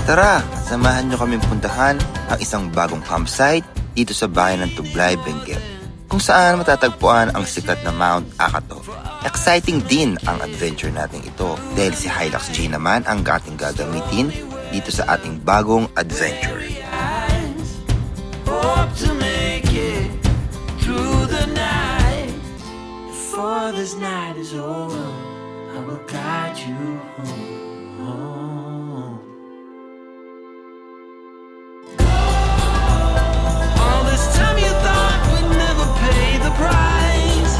Tara, samahan nyo kaming puntahan ang isang bagong campsite dito sa bayan ng Tublay, Benguet, kung saan matatagpuan ang sikat na Mount Akato. Exciting din ang adventure natin ito dahil si Hilux G naman ang ating gagamitin dito sa ating bagong adventure. Hope to make it through the night. Before this night is over, I will guide you home. All this time you thought we'd never pay the price.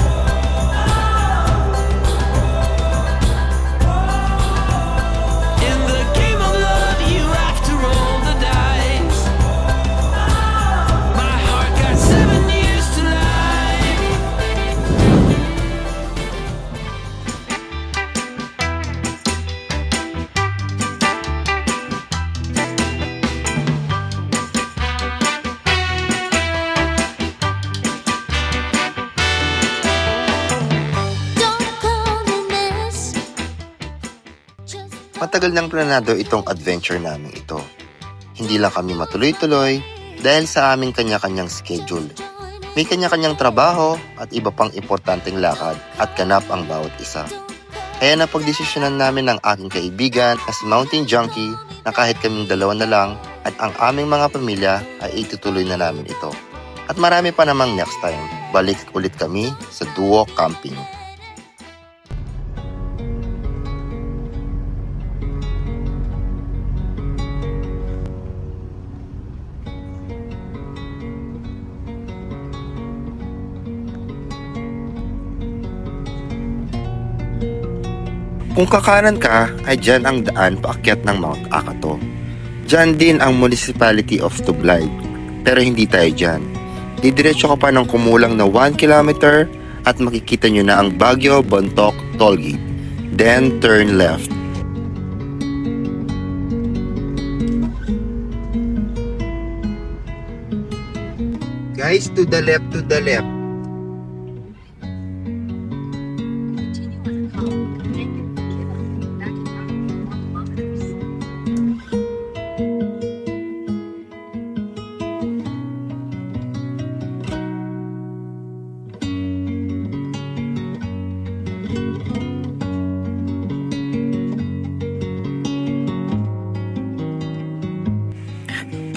In the game of love, you have to roll the dice. My heart got 7 years to life. Matagal nang planado itong adventure namin ito. Hindi lang kami matuloy-tuloy dahil sa aming kanya-kanyang schedule. May kanya-kanyang trabaho at iba pang importanteng lakad at ganap ang bawat isa. Kaya napagdesisyonan namin ng aking kaibigan na si Mountain Junkie na kahit kaming dalawa na lang at ang aming mga pamilya ay itutuloy na namin ito. At marami pa namang next time, balik ulit kami sa duo camping. Kung kakanan ka, ay dyan ang daan paakyat ng Mount Akato. Dyan din ang Municipality of Tublay. Pero hindi tayo dyan. Didiretso ka pa ng kumulang na 1 kilometer at makikita nyo na ang Baguio Bontoc Tollgate. Then turn left. Guys, to the left, to the left.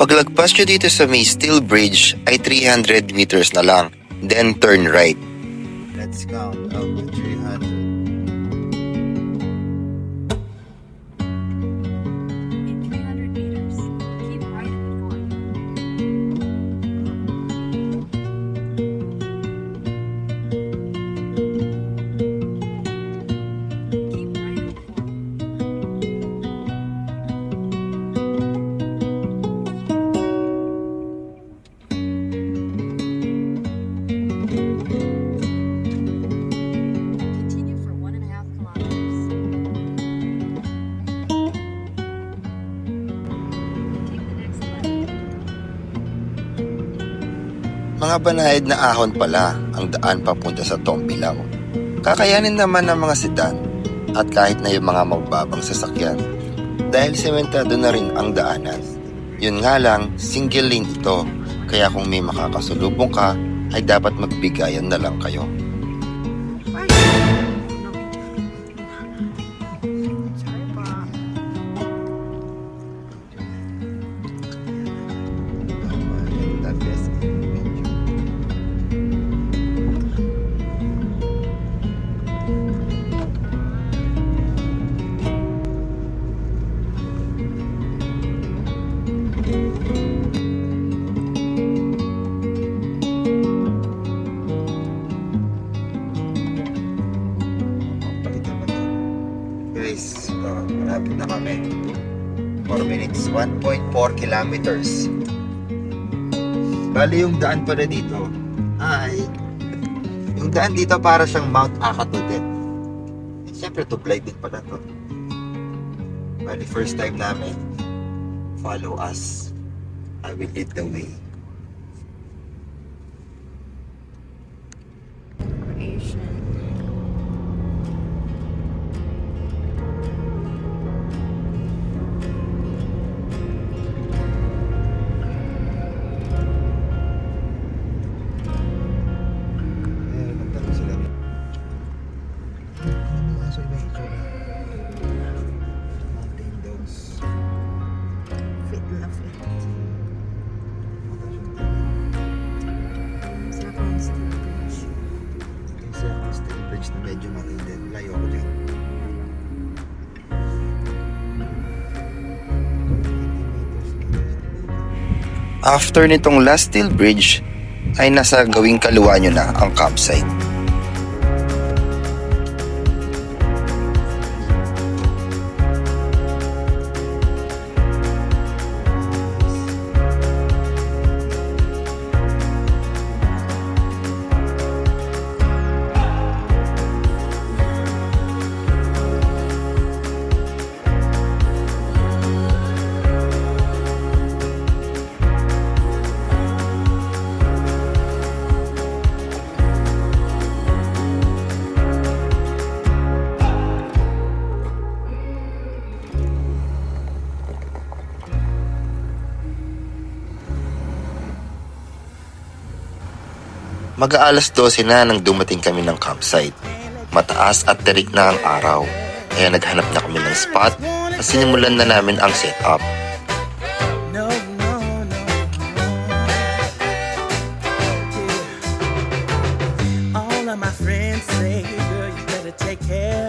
Paglagpas nyo dito sa may steel bridge ay 300 meters na lang. Then turn right. Let's count up to 300. In 300 meters, keep right at the corner. Keep right at the corner. Continue for 1.5 kilometers. Take the next left. Mga banayad na ahon pala ang daan papunta sa Tombilao. Kakayanin naman ng mga sedan at kahit na yung mga mababang sasakyan. Dahil sementado na rin ang daanan. Yun nga lang, single lane ito. Kaya kung may makakasulubong ka, ay dapat magbigayan na lang kayo. Sorry pa. Guys, malapit na kami. 4 minutes, 1.4 kilometers. Bali yung daan pala dito ay yung daan dito para siyang Mount Akato din. And syempre Tublay din pala to. Bali first time namin. Follow us. I will lead the way. Creation. So iba yung itsura. Mountain dogs. Fit na fit. Sa Constant Bridge. Kaysa yung steel bridge na medyo matindin. Layo ko dyan. After nitong last steel bridge, ay nasa gawing kaliwa nyo na ang campsite. Mag-aalas 12 na nang dumating kami ng campsite. Mataas at terik na ang araw, kaya naghanap na kami ng spot at sinimulan na namin ang setup. No, no, no. Yeah. All of my friends say, girl, you better take care.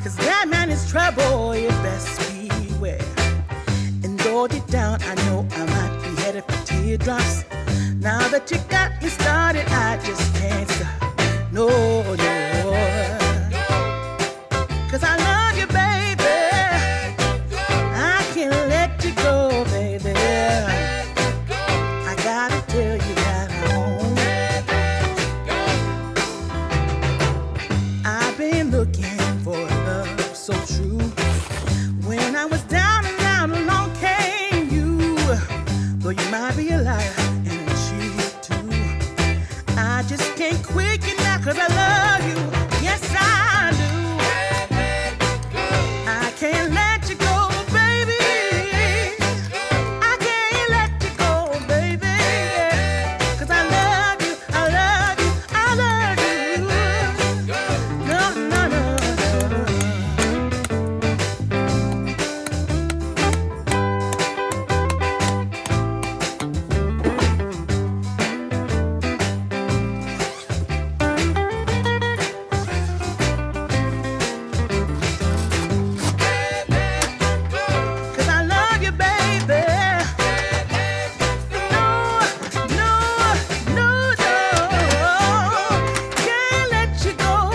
Cause that man is trouble, you best beware. And though deep down, I know I might be headed for teardrops. Now that you got me started, I just can't stop. No, no. Cause I love you, baby. I can't let you go, baby. I gotta tell you that I won't. I've been looking for love so true. When I was down and out, along came you. Though you might be a liar and a cheat too, I just can't quit you now 'cause I love you. Yes, I do. I can't let you go, baby. I can't let you go, baby. 'Cause I love you, I love you, I love you. No, no, no, no. Cause I love you, baby. No, no, no, no. Can't let you go.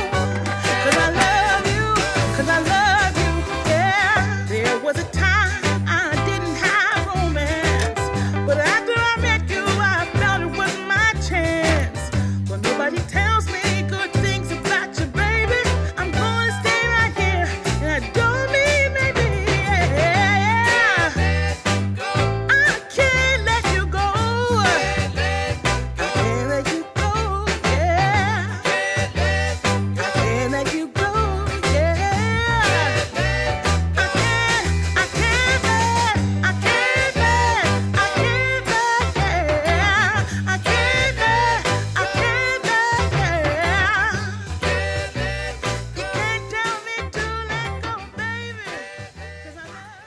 Cause I love you, cause I love you, yeah. There was a time I didn't have romance, but after I met you, I felt it was my chance. But nobody tells me good things about you, baby. I'm gonna stay right here, and I don't mean maybe. Yeah. I can't let you go. I can't let you go. Yeah. I can't let you go. Yeah. I can't. I can't let. I can't let. I can't let. Yeah. I can't let. I can't let. Yeah. You can't tell me to let go, baby. 'Cause I love.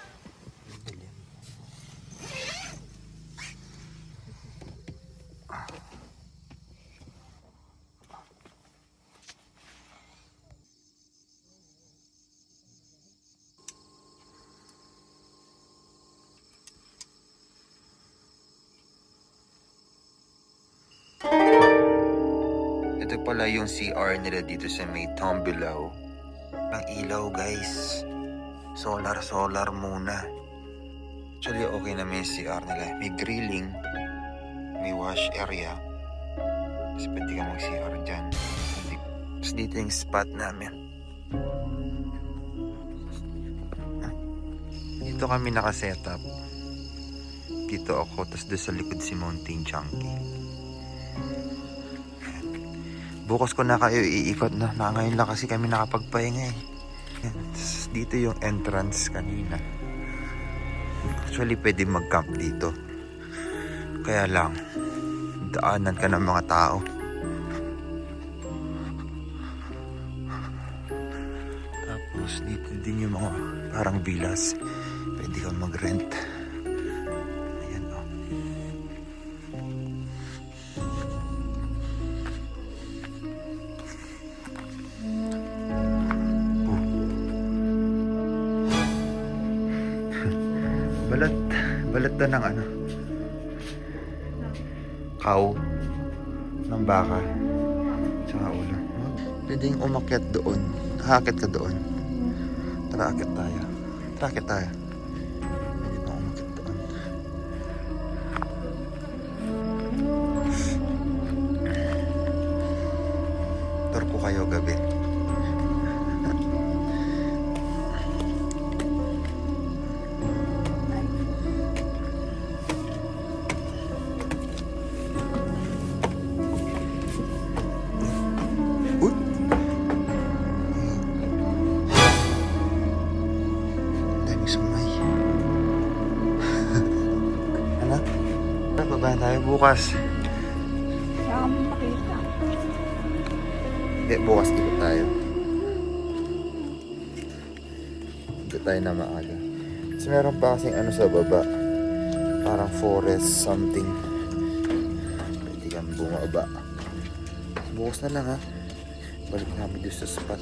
Ito pala yung CR nila dito sa may town below. Ang ilaw guys. Solar muna. Actually okay naman yung CR nila. May grilling. May wash area. Tapos pwede ka mag-CR dyan. Tapos dito yung spot namin. Dito kami nakasetup. Dito ako. Tapos doon sa likod si Mountain Chunky. Bukas ko na kayo iikot na. Ngayon lang kasi kami nakapagpahinga eh. Yan. Dito yung entrance kanina. Actually pwede mag-camp dito. Kaya lang, daanan ka ng mga tao. Tapos dito din yung mga parang villas. Pwede kang mag-rent. Ayan o. Balat. Balat na ng ano. Cow. Ng baka. Tsaka ulo. Pwedeng umakyat doon. Hakit ka doon. Tara, akit tayo. Tara, akit tayo. Pwede na umakyat doon. Tour ko kayo gabi. Uy! Dami sumay. Ano? Baba tayo bukas. Kaya kami makita. Hindi, bukas ikot tayo. Hindi tayo na maaga. Kasi meron pa kasing ano sa baba. Parang forest something. Pwede kang bumaba. Bukas na lang ha. Balik namin doon sa spot.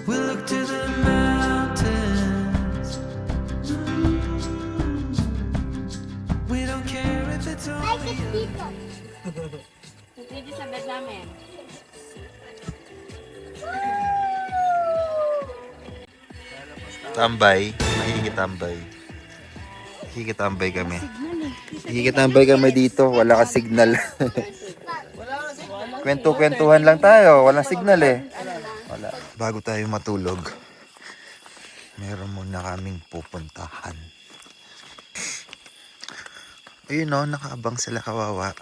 We look to the mountains. We don't care if it's only Pwede sa bed namin. Tambay. Makikitambay. Makikitambay kami. Makikitambay kami dito. Wala ka signal. Kwento-kwentuhan lang tayo. Walang signal eh. Wala. Bago tayo matulog, meron muna kaming pupuntahan. Ayun o, nakaabang sila kawawa.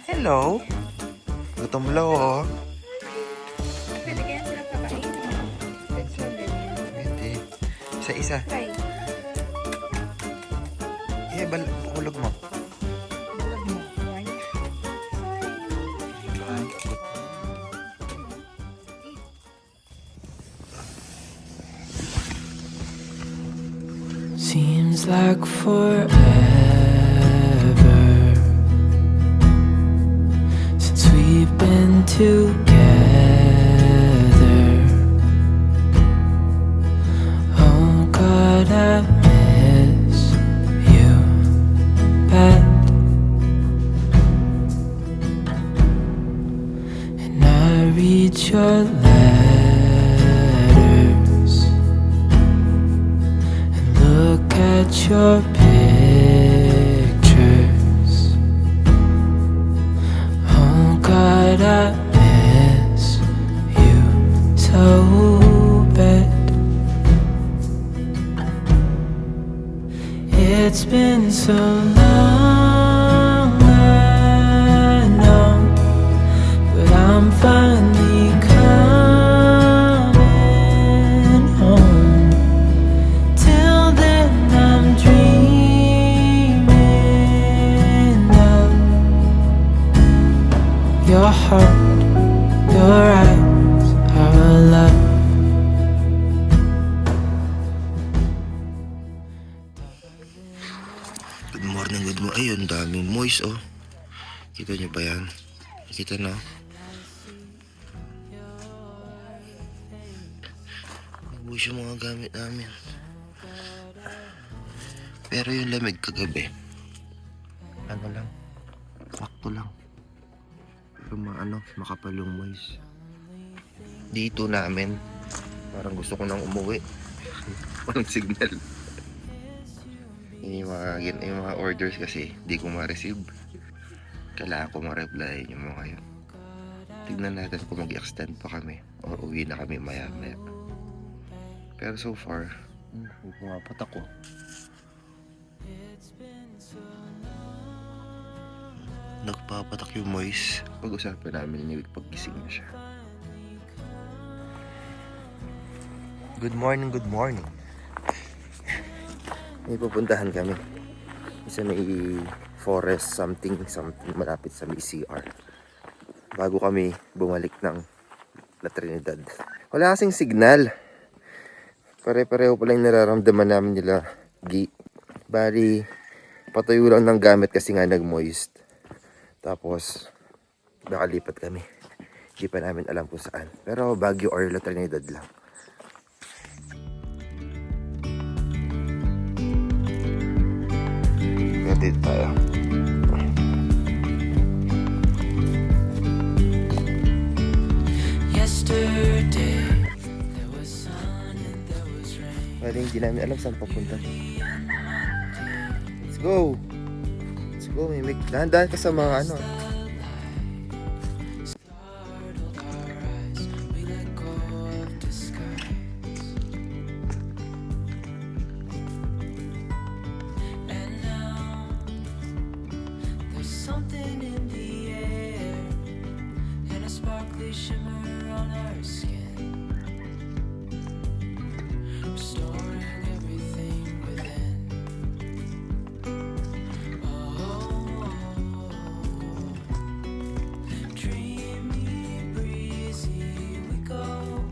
Hello. Gutom lang oh. Pwede kaya sila kabain. Pwede. Isa-isa. Try. Hulog mo. seems like forever since we've been together. Oh God, I miss you bad, and I read your letters and look at your pictures. Oh God, I miss you so bad. It's been so long, I know, but I'm finally coming home. Till then I'm dreaming of your heart, your eyes, our love. Good morning, good morning. Ayun, daming moist oh. Kita niyo ba yan? Kita na. Nagbuhos yung mga gamit namin. Pero yung lamig kagabi, ano lang, sakto lang. Pero makapal yung moist. Dito namin, parang gusto ko nang umuwi. Walang signal. Yung mga orders kasi di ko ma-receive. Kailangan ko ma-reply yung mga yun. Tignan natin kung mag-extend pa kami or uwi na kami maya-maya. Pero so far, pumapat ako. Nagpapatak yung Moise. Pag-usapan namin ni Wick paggising na siya. Good morning, good morning. May pupuntahan kami. Isa may forest something malapit sa may CR. Bago kami bumalik ng La Trinidad. Wala kasing signal. Pare-pareho pala yung nararamdaman namin nila. Bali, patayo lang ng gamit kasi nga nag-moist. Tapos, nakalipat kami. Hindi pa namin alam kung saan. Pero Baguio or La Trinidad lang. Dito tayo. Bali, hindi namin alam saan papunta. Let's go! Let's go, Mimik. Dahan-dahan ka sa mga ano. Something in the air and a sparkly shimmer on our skin, restoring everything within. Oh, dreamy, breezy we go,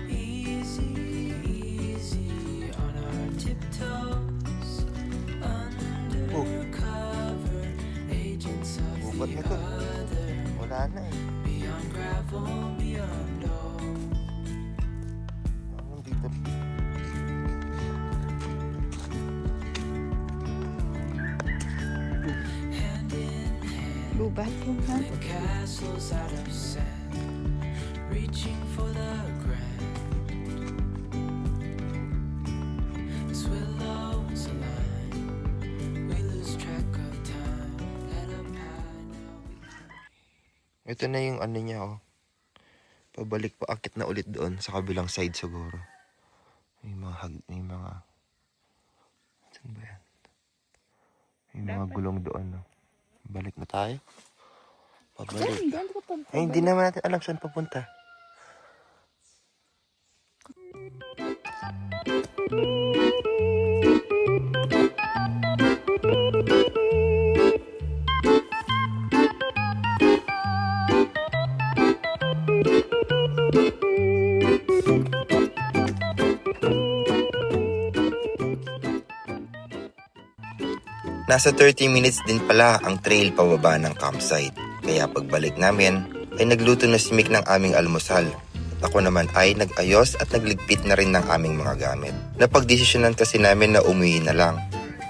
easy, easy on our tiptoes, undercover agents of Bukat na the to. other. Wala na eh. Beyond gravel, beyond all. Dito. Hand in hand, Lubat yung ha? the castles out of sand, reaching for the grand. As willows align, we lose track of time. Head up high now. Ito na yung ano niya oh. Pabalik pa akit na ulit doon sa kabilang side siguro. May mga saan ba yan? May mga gulong doon no. Balik na tayo. Pabalik. Ay, hindi naman natin alam saan papunta. Nasa 30 minutes din pala ang trail pababa ng campsite. Kaya pagbalik namin, ay nagluto na si Mick ng aming almusal. At ako naman ay nag-ayos at nagligpit na rin ng aming mga gamit. Napagdesisyonan kasi namin na umuwi na lang.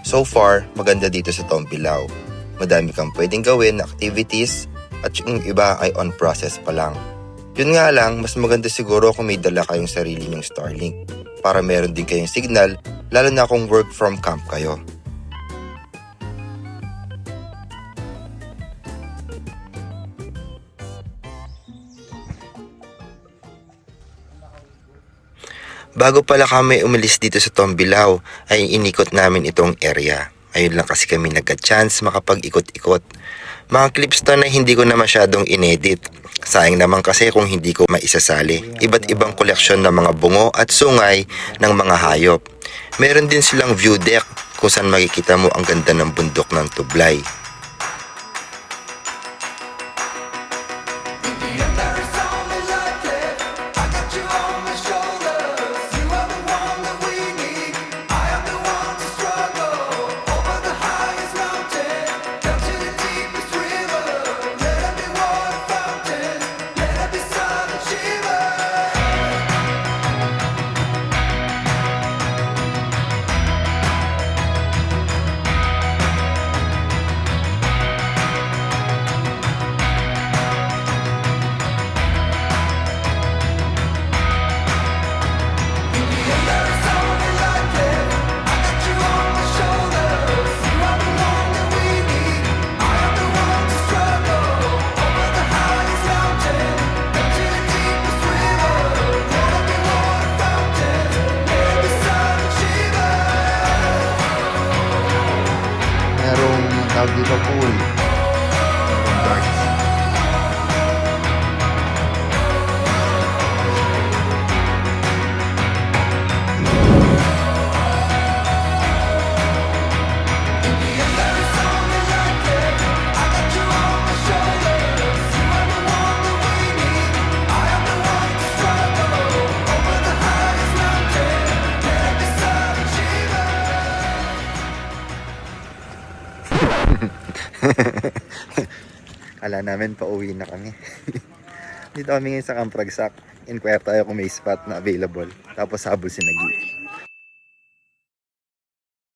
So far, maganda dito sa Tombilao. Madami kang pwedeng gawin na activities at yung iba ay on process pa lang. Yun nga lang, mas maganda siguro kung may dala kayong sarili nyong Starlink para meron din kayong signal, lalo na kung work from camp kayo. Bago pala kami umalis dito sa Tombilao, ay inikot namin itong area. Ayun lang kasi kami nagka-chance makapag-ikot-ikot. Mga clips to na hindi ko na masyadong inedit. Sayang naman kasi kung hindi ko maisasali. Iba't ibang koleksyon ng mga bungo at sungay ng mga hayop. Meron din silang view deck kung saan makikita mo ang ganda ng bundok ng Tublay. Tawag dito pool. Darts. Kala namin pauwi na kami. Dito kami ngayon sa Camp Ragsak. Inquire tayo kung may spot na available. Tapos habol si Nagi.